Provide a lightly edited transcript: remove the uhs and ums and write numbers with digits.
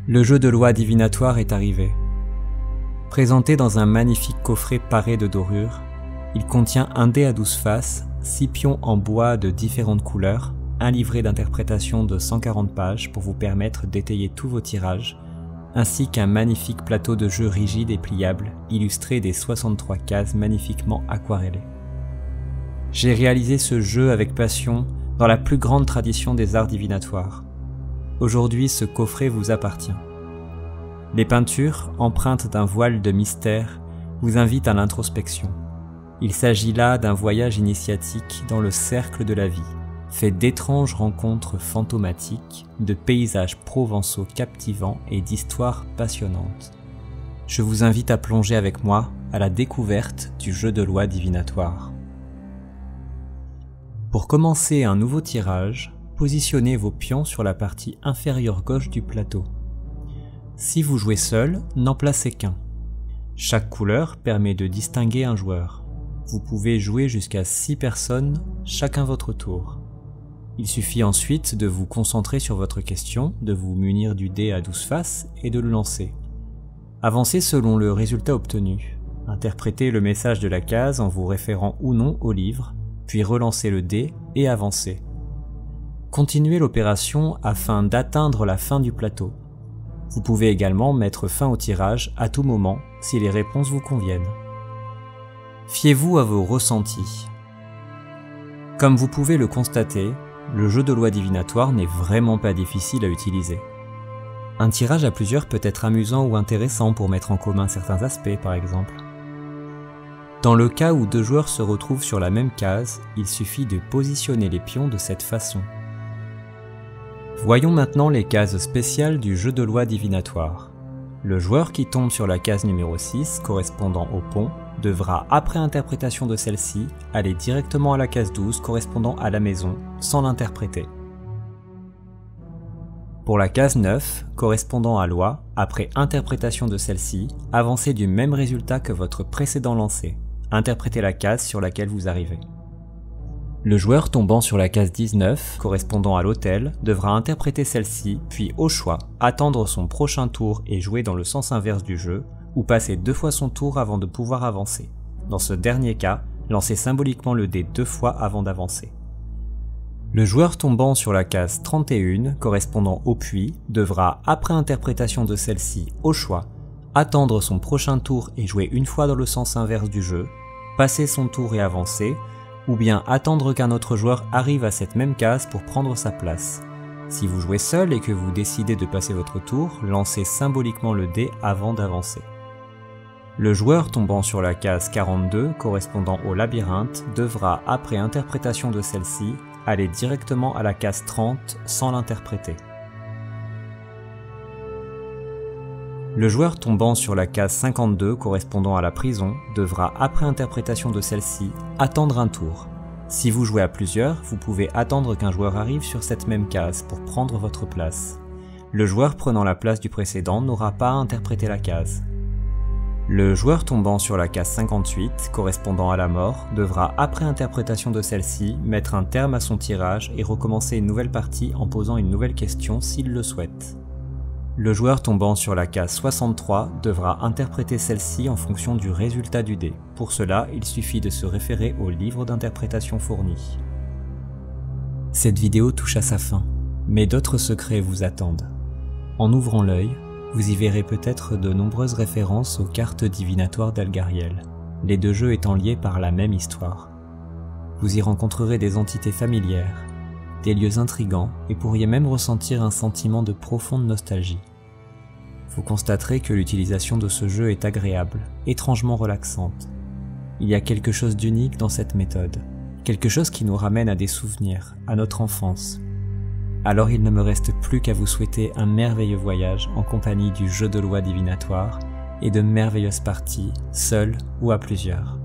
Le jeu de loi divinatoire est arrivé. Présenté dans un magnifique coffret paré de dorures, il contient un dé à 12 faces, 6 pions en bois de différentes couleurs, un livret d'interprétation de 140 pages pour vous permettre d'étayer tous vos tirages, ainsi qu'un magnifique plateau de jeu rigide et pliable, illustré des 63 cases magnifiquement aquarellées. J'ai réalisé ce jeu avec passion dans la plus grande tradition des arts divinatoires. Aujourd'hui, ce coffret vous appartient. Les peintures, empreintes d'un voile de mystère, vous invitent à l'introspection. Il s'agit là d'un voyage initiatique dans le cercle de la vie, fait d'étranges rencontres fantomatiques, de paysages provençaux captivants et d'histoires passionnantes. Je vous invite à plonger avec moi à la découverte du jeu de loi divinatoire. Pour commencer un nouveau tirage, positionnez vos pions sur la partie inférieure gauche du plateau. Si vous jouez seul, n'en placez qu'un. Chaque couleur permet de distinguer un joueur. Vous pouvez jouer jusqu'à 6 personnes, chacun votre tour. Il suffit ensuite de vous concentrer sur votre question, de vous munir du dé à 12 faces et de le lancer. Avancez selon le résultat obtenu. Interprétez le message de la case en vous référant ou non au livre, puis relancez le dé et avancez. Continuez l'opération afin d'atteindre la fin du plateau. Vous pouvez également mettre fin au tirage à tout moment si les réponses vous conviennent. Fiez-vous à vos ressentis. Comme vous pouvez le constater, le jeu de loi divinatoire n'est vraiment pas difficile à utiliser. Un tirage à plusieurs peut être amusant ou intéressant pour mettre en commun certains aspects par exemple. Dans le cas où 2 joueurs se retrouvent sur la même case, il suffit de positionner les pions de cette façon. Voyons maintenant les cases spéciales du jeu de loi divinatoire. Le joueur qui tombe sur la case numéro 6, correspondant au pont, devra, après interprétation de celle-ci, aller directement à la case 12, correspondant à la maison, sans l'interpréter. Pour la case 9, correspondant à loi, après interprétation de celle-ci, avancez du même résultat que votre précédent lancer. Interprétez la case sur laquelle vous arrivez. Le joueur tombant sur la case 19, correspondant à l'hôtel, devra interpréter celle-ci, puis au choix, attendre son prochain tour et jouer dans le sens inverse du jeu, ou passer 2 fois son tour avant de pouvoir avancer. Dans ce dernier cas, lancez symboliquement le dé 2 fois avant d'avancer. Le joueur tombant sur la case 31, correspondant au puits, devra, après interprétation de celle-ci, au choix, attendre son prochain tour et jouer 1 fois dans le sens inverse du jeu, passer son tour et avancer, ou bien attendre qu'un autre joueur arrive à cette même case pour prendre sa place. Si vous jouez seul et que vous décidez de passer votre tour, lancez symboliquement le dé avant d'avancer. Le joueur tombant sur la case 42, correspondant au labyrinthe, devra, après interprétation de celle-ci, aller directement à la case 30 sans l'interpréter. Le joueur tombant sur la case 52, correspondant à la prison, devra, après interprétation de celle-ci, attendre un tour. Si vous jouez à plusieurs, vous pouvez attendre qu'un joueur arrive sur cette même case pour prendre votre place. Le joueur prenant la place du précédent n'aura pas à interpréter la case. Le joueur tombant sur la case 58, correspondant à la mort, devra, après interprétation de celle-ci, mettre un terme à son tirage et recommencer une nouvelle partie en posant une nouvelle question s'il le souhaite. Le joueur tombant sur la case 63 devra interpréter celle-ci en fonction du résultat du dé. Pour cela, il suffit de se référer au livre d'interprétation fourni. Cette vidéo touche à sa fin, mais d'autres secrets vous attendent. En ouvrant l'œil, vous y verrez peut-être de nombreuses références aux cartes divinatoires d'Algariel, les 2 jeux étant liés par la même histoire. Vous y rencontrerez des entités familières, des lieux intrigants et pourriez même ressentir un sentiment de profonde nostalgie. Vous constaterez que l'utilisation de ce jeu est agréable, étrangement relaxante. Il y a quelque chose d'unique dans cette méthode, quelque chose qui nous ramène à des souvenirs, à notre enfance. Alors il ne me reste plus qu'à vous souhaiter un merveilleux voyage en compagnie du jeu de loi divinatoire et de merveilleuses parties, seules ou à plusieurs.